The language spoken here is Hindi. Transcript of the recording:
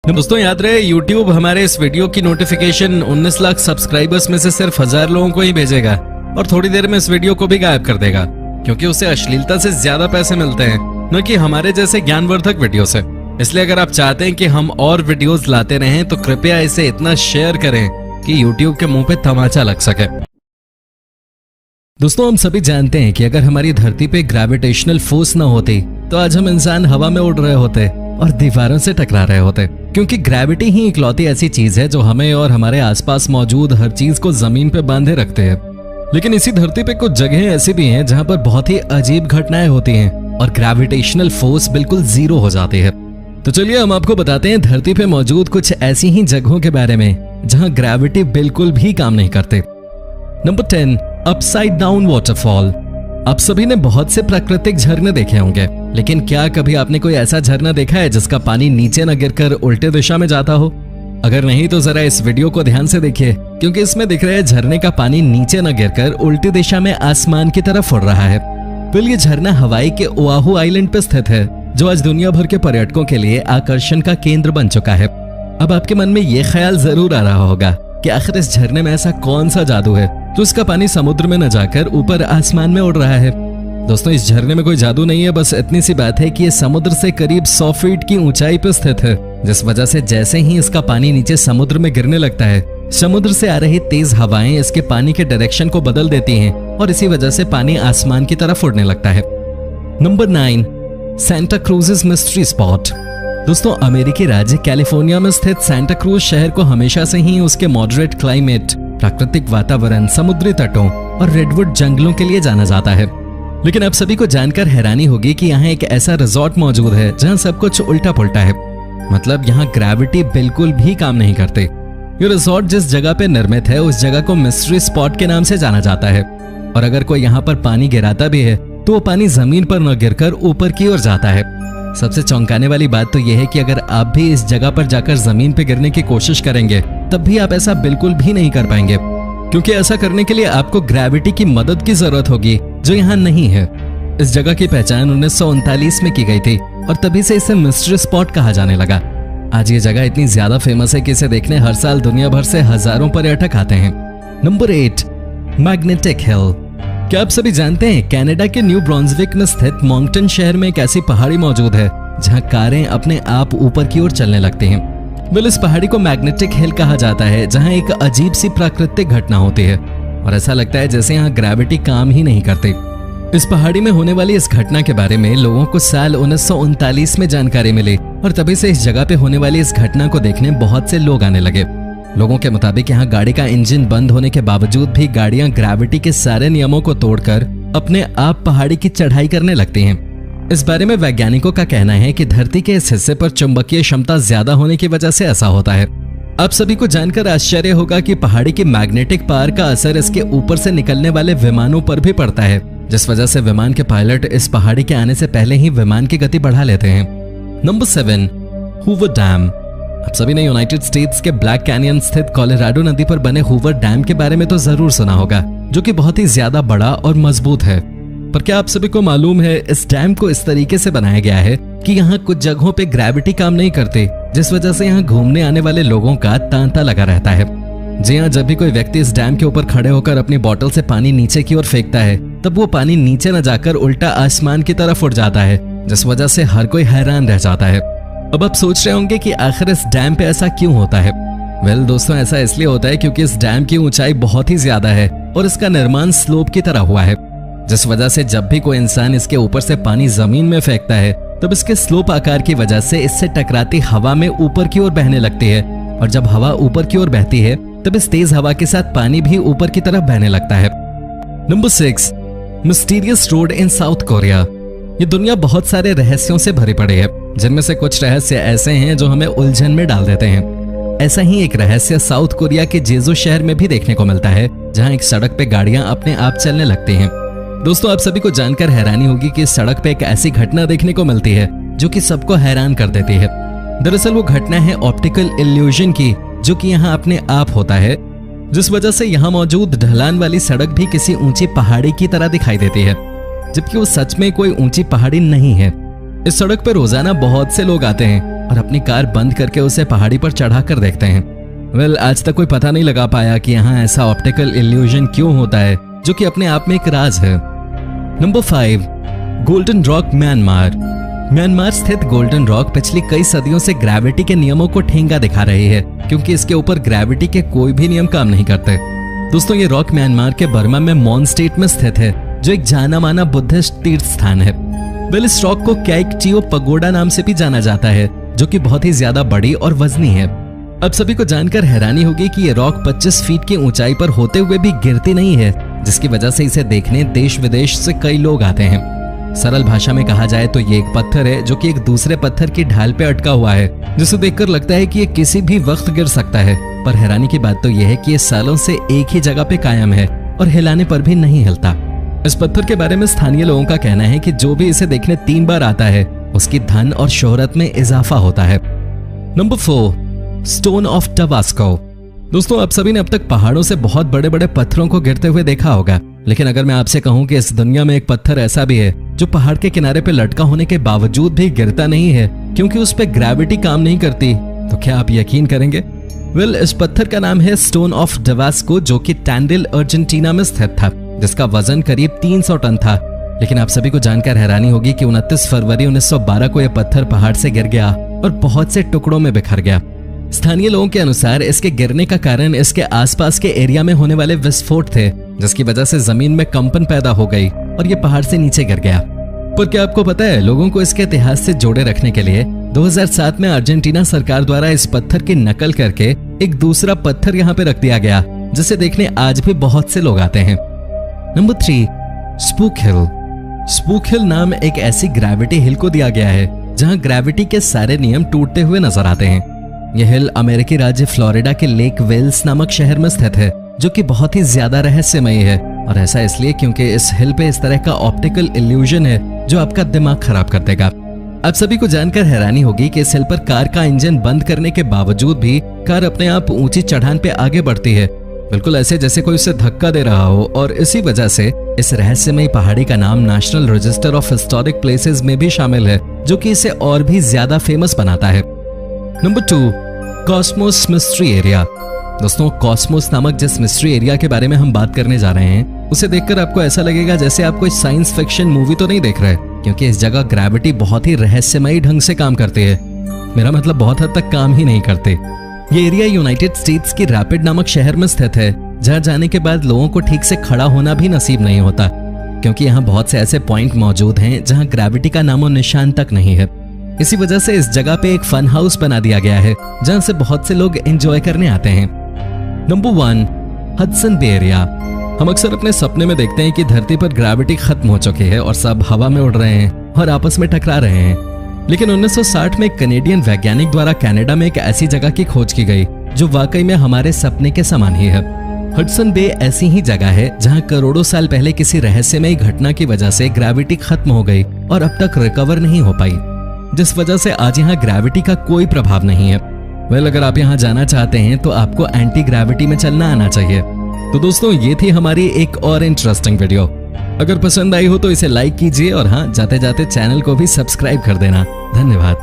दोस्तों याद रहे YouTube हमारे इस वीडियो की नोटिफिकेशन 19 लाख सब्सक्राइबर्स में से सिर्फ 1000 लोगों को ही भेजेगा और थोड़ी देर में इस वीडियो को भी गायब कर देगा क्योंकि उसे अश्लीलता से ज्यादा पैसे मिलते हैं न कि हमारे जैसे ज्ञानवर्धक वीडियो से। इसलिए अगर आप चाहते हैं कि हम और वीडियोस लाते रहें तो कृपया इसे इतना शेयर करें कि YouTube के मुंह पे तमाचा लग सके। दोस्तों हम सभी जानते हैं कि अगर हमारी धरती पे ग्रेविटेशनल फोर्स न होती तो आज हम इंसान हवा में उड़ रहे होते और दीवारों से टकरा रहे होते, क्योंकि ग्रेविटी ही इकलौती ऐसी चीज है जो हमें और हमारे आसपास मौजूद हर चीज को जमीन पे बांधे रखते हैं। लेकिन इसी धरती पे कुछ जगहें ऐसी भी हैं जहां पर बहुत ही अजीब घटनाएं होती हैं और ग्रेविटेशनल फोर्स बिल्कुल जीरो हो जाती है। तो चलिए हम आपको बताते हैं धरती पे मौजूद कुछ ऐसी ही जगहों के बारे में जहां ग्रेविटी बिल्कुल भी काम नहीं करते। Number 10, upside down waterfall. आप सभी ने बहुत से प्राकृतिक झरने देखे होंगे, लेकिन क्या कभी आपने कोई ऐसा झरना देखा है जिसका पानी नीचे न गिरकर उल्टे दिशा में जाता हो? अगर नहीं तो जरा इस वीडियो को ध्यान से देखिए, क्योंकि इसमें दिख रहे झरने का पानी नीचे न गिरकर उल्टी दिशा में आसमान की तरफ उड़ रहा है। फिर ये झरना हवाई के ओआहू आइलैंड पर स्थित है, जो आज दुनिया भर के पर्यटकों के लिए आकर्षण का केंद्र बन चुका है। अब आपके मन में ये ख्याल जरूर आ रहा होगा कि आखिर इस झरने में ऐसा कौन सा जादू है तो इसका पानी समुद्र में न जाकर ऊपर आसमान में उड़ रहा है। दोस्तों इस झरने में कोई जादू नहीं है, बस इतनी सी बात है कि ये समुद्र से करीब 100 फीट की ऊंचाई पर स्थित है, जिस वजह से जैसे ही इसका पानी नीचे समुद्र में गिरने लगता है, समुद्र से आ रही तेज हवाएं इसके पानी के डायरेक्शन को बदल देती हैं और इसी वजह से पानी आसमान की तरफ उड़ने लगता है। Number 9, Santa cruise mystery spot. दोस्तों अमेरिकी राज्य कैलिफोर्निया में स्थित सांता क्रूज शहर को हमेशा से ही उसके मॉडरेट क्लाइमेट, प्राकृतिक वातावरण, समुद्री तटों और रेडवुड जंगलों के लिए जाना जाता है। लेकिन आप सभी को जानकर हैरानी होगी कि यहाँ एक ऐसा रिजॉर्ट मौजूद है जहाँ सब कुछ उल्टा पुल्टा है। मतलब यहाँ ग्रेविटी बिल्कुल भी काम नहीं करती। ये रिजॉर्ट जिस जगह पे निर्मित है उस जगह को मिस्ट्री स्पॉट के नाम से जाना जाता है, और अगर कोई यहाँ पर पानी गिराता भी है तो वो पानी जमीन पर न गिरकर ऊपर की ओर जाता है। सबसे चौंकाने वाली बात तो यह है कि अगर आप भी इस जगह पर जाकर जमीन पर गिरने की कोशिश करेंगे तब भी आप ऐसा बिल्कुल भी नहीं कर पाएंगे, क्योंकि ऐसा करने के लिए आपको ग्रेविटी की मदद की जरूरत होगी जो यहाँ नहीं है। इस जगह की पहचान 1939 में की गई थी और तभी से इसे मिस्ट्री स्पॉट कहा जाने लगा। आज ये जगह इतनी ज्यादा फेमस है कि इसे देखने हर साल दुनिया भर से हजारों पर्यटक आते हैं। Number 8, magnetic hill. क्या आप सभी जानते हैं कनाडा के न्यू ब्रांसविक में स्थित मॉन्कटन शहर में एक ऐसी पहाड़ी मौजूद है जहां कारें अपने आप ऊपर की ओर चलने लगती हैं। इस पहाड़ी को मैग्नेटिक हिल कहा जाता है, जहां एक अजीब सी प्राकृतिक घटना होती है और ऐसा लगता है जैसे यहाँ ग्रेविटी काम ही नहीं करती। इस पहाड़ी में होने वाली इस घटना के बारे में लोगों को साल 1939 में जानकारी मिली और तभी से इस जगह पे होने वाली इस घटना को देखने बहुत से लोग आने लगे। लोगों के मुताबिक यहाँ गाड़ी का इंजन बंद होने के बावजूद भी गाड़ियां ग्रेविटी के सारे नियमों को तोड़कर अपने आप पहाड़ी की चढ़ाई करने लगती हैं। इस बारे में वैज्ञानिकों का कहना है कि धरती के इस हिस्से पर चुंबकीय क्षमता ज्यादा होने की वजह से ऐसा होता है। आप सभी को जानकर आश्चर्य होगा कि पहाड़ी की मैग्नेटिक पावर का असर इसके ऊपर से निकलने वाले विमानों पर भी पड़ता है, जिस वजह से विमान के पायलट इस पहाड़ी के आने से पहले ही विमान की गति बढ़ा लेते हैं। Number 7, Hoover dam. आप सभी ने यूनाइटेड स्टेट्स के ब्लैक कैनियन स्थित कोलोराडो नदी पर बने हूवर डैम के बारे में तो जरूर सुना होगा, जो कि बहुत ही ज्यादा बड़ा और मजबूत है। पर क्या आप सभी को मालूम है इस डैम को इस तरीके से बनाया गया है कि यहाँ कुछ जगहों पे ग्रेविटी काम नहीं करती, जिस वजह से यहाँ घूमने आने वाले लोगों का तांता लगा रहता है। जी हाँ, जब भी कोई व्यक्ति इस डैम के ऊपर खड़े होकर अपनी बोतल से पानी नीचे की ओर फेंकता है तब वो पानी नीचे न जाकर उल्टा आसमान की तरफ उड़ जाता है, जिस वजह से हर कोई हैरान रह जाता है। अब आप सोच रहे होंगे कि आखिर इस डैम पे ऐसा क्यों होता है? वेल दोस्तों, ऐसा इसलिए होता है क्योंकि इस डैम की ऊंचाई बहुत ही ज्यादा है और इसका निर्माण स्लोप की तरह हुआ है, जिस वजह से जब भी कोई इंसान इसके ऊपर से पानी जमीन में फेंकता है तब इसके स्लोप आकार की वजह से इससे टकराती हवा में ऊपर की ओर बहने लगती है, और जब हवा ऊपर की ओर बहती है तब इस तेज हवा के साथ पानी भी ऊपर की तरफ बहने लगता है। नंबर 6, मिस्टीरियस रोड इन साउथ कोरिया। ये दुनिया बहुत सारे रहस्यों से भरी पड़ी है, जिनमें से कुछ रहस्य ऐसे हैं जो हमें उलझन में डाल देते हैं। ऐसा ही एक रहस्य साउथ कोरिया के जेजू शहर में भी देखने को मिलता है, जहां एक सड़क पे गाड़ियां अपने आप चलने लगती हैं। दोस्तों आप सभी को जानकर हैरानी होगी कि इस सड़क पे एक ऐसी घटना देखने को मिलती है जो कि सबको हैरान कर देती है। दरअसल वो घटना है ऑप्टिकल इल्यूजन की, जो कि यहाँ अपने आप होता है, जिस वजह से यहाँ मौजूद ढलान वाली सड़क भी किसी ऊंची पहाड़ी की तरह दिखाई देती है, जबकि वो सच में कोई ऊंची पहाड़ी नहीं है। इस सड़क पर रोजाना बहुत से लोग आते हैं और अपनी कार बंद करके उसे पहाड़ी पर चढ़ा कर देखते हैं। आज तक कोई पता नहीं लगा पाया कि यहाँ ऐसा ऑप्टिकल इल्यूजन क्यों होता है, जो कि अपने आप में एक राज है। Number 5, golden rock, Myanmar. Myanmar स्थित गोल्डन रॉक पिछली कई सदियों से ग्रेविटी के नियमों को ठेंगा दिखा रही है, क्योंकि इसके ऊपर ग्रेविटी के कोई भी नियम काम नहीं करते। दोस्तों, ये रॉक म्यांमार के बर्मा में मॉन स्टेट में स्थित है, जो एक जाना माना बुद्धिस्ट तीर्थ स्थान है। इस रॉक को क्याइकचियो पगोडा नाम से भी जाना जाता है, जो कि बहुत ही ज्यादा बड़ी और वजनी है। अब सभी को जानकर हैरानी होगी कि ये रॉक 25 फीट की ऊंचाई पर होते हुए भी गिरती नहीं है, जिसकी वजह से इसे देखने देश विदेश से कई लोग आते हैं। सरल भाषा में कहा जाए तो ये एक पत्थर है जो कि एक दूसरे पत्थर की ढाल पे अटका हुआ है, जिसे देखकर लगता है कि ये किसी भी वक्त गिर सकता है। पर हैरानी की बात तो यह है कि ये सालों से एक ही जगह पे कायम है और हिलाने पर भी नहीं हिलता। इस पत्थर के बारे में स्थानीय लोगों का कहना है कि जो भी इसे देखने 3 बार आता है, उसकी धन और शोहरत में इजाफा होता है। Number 4, stone of Tabasco. दोस्तों, आप सभी ने अब तक पहाड़ों से बहुत बड़े बड़े पत्थरों को गिरते हुए देखा होगा, लेकिन अगर मैं आपसे कहूं कि इस दुनिया में एक पत्थर ऐसा भी है जो पहाड़ के किनारे पे लटका होने के बावजूद भी गिरता नहीं है, क्योंकि उस पे ग्रेविटी काम नहीं करती, तो क्या आप यकीन करेंगे? इस पत्थर का नाम है स्टोन ऑफ टबास्को, जो कि टैंडिल, अर्जेंटीना में स्थित था, जिसका वजन करीब 300 टन था। लेकिन आप सभी को जानकर हैरानी होगी कि 29 फरवरी 1912 को यह पत्थर पहाड़ से गिर गया और बहुत से टुकड़ों में बिखर गया। स्थानीय लोगों के अनुसार इसके गिरने का कारण इसके आसपास के एरिया में होने वाले विस्फोट थे, जिसकी वजह से जमीन में कंपन पैदा हो गई और ये पहाड़ से नीचे गिर गया। पर क्या आपको पता है, लोगों को इसके इतिहास से जोड़े रखने के लिए 2007 में अर्जेंटीना सरकार द्वारा इस पत्थर की नकल करके एक दूसरा पत्थर यहाँ पे रख दिया गया, जिसे देखने आज भी बहुत से लोग आते हैं। नंबर 3, स्पूक हिल। स्पूक हिल नाम एक ऐसी ग्रेविटी हिल को दिया गया है जहां ग्रेविटी के सारे नियम टूटते हुए नजर आते हैं। यह हिल अमेरिकी राज्य फ्लोरिडा के लेक वेल्स नामक शहर में स्थित है, जो कि बहुत ही ज्यादा रहस्यमयी है, और ऐसा इसलिए क्योंकि इस हिल पे इस तरह का ऑप्टिकल इल्यूजन है जो आपका दिमाग खराब कर देगा। आप सभी को जानकर हैरानी होगी कि इस हिल पर कार का इंजन बंद करने के बावजूद भी कार अपने आप ऊंची चढ़ान पे आगे बढ़ती है, बिल्कुल ऐसे जैसे कोई उसे धक्का दे रहा हो। और इसी वजह से इस रहस्यमयी पहाड़ी का नाम national register of historic places में भी शामिल है, जो कि इसे और भी ज्यादा फेमस बनाता है। Number 2, Cosmos mystery area. दोस्तों, कॉस्मोस नामक जिस मिस्ट्री एरिया के बारे में हम बात करने जा रहे हैं, उसे देखकर आपको ऐसा लगेगा जैसे आप कोई साइंस फिक्शन मूवी तो नहीं देख रहे, क्योंकि इस जगह ग्रेविटी बहुत ही रहस्यमयी ढंग से काम करती है। मेरा मतलब बहुत हद तक काम ही नहीं करते। ये एरिया यूनाइटेड स्टेट्स की रैपिड नामक शहर में स्थित है, जहां जाने के बाद लोगों को ठीक से खड़ा होना भी नसीब नहीं होता, क्योंकि यहाँ बहुत से ऐसे पॉइंट मौजूद हैं जहां ग्रेविटी का नामो निशान तक नहीं है। इसी वजह से इस जगह पे एक फन हाउस बना दिया गया है, जहां से बहुत से लोग एंजॉय करने आते हैं। Number 1, Hudson Bay area. हम अक्सर अपने सपने में देखते हैं कि धरती पर ग्रेविटी खत्म हो चुकी है और सब हवा में उड़ रहे हैं और आपस में टकरा रहे हैं, लेकिन 1960 में कनेडियन वैज्ञानिक द्वारा कनाडा में एक ऐसी जगह की खोज की गई जो वाकई में हमारे सपने के समान ही है। हडसन बे ऐसी ही जगह है जहां करोड़ों साल पहले किसी रहस्यमयी घटना की वजह से ग्रेविटी खत्म हो गई और अब तक रिकवर नहीं हो पाई, जिस वजह से आज यहाँ ग्रेविटी का कोई प्रभाव नहीं है। अगर आप यहाँ जाना चाहते हैं तो आपको एंटी ग्रेविटी में चलना आना चाहिए। तो दोस्तों, ये थी हमारी एक और इंटरेस्टिंग वीडियो। अगर पसंद आई हो तो इसे लाइक कीजिए और हाँ, जाते जाते चैनल को भी सब्सक्राइब कर देना। धन्यवाद।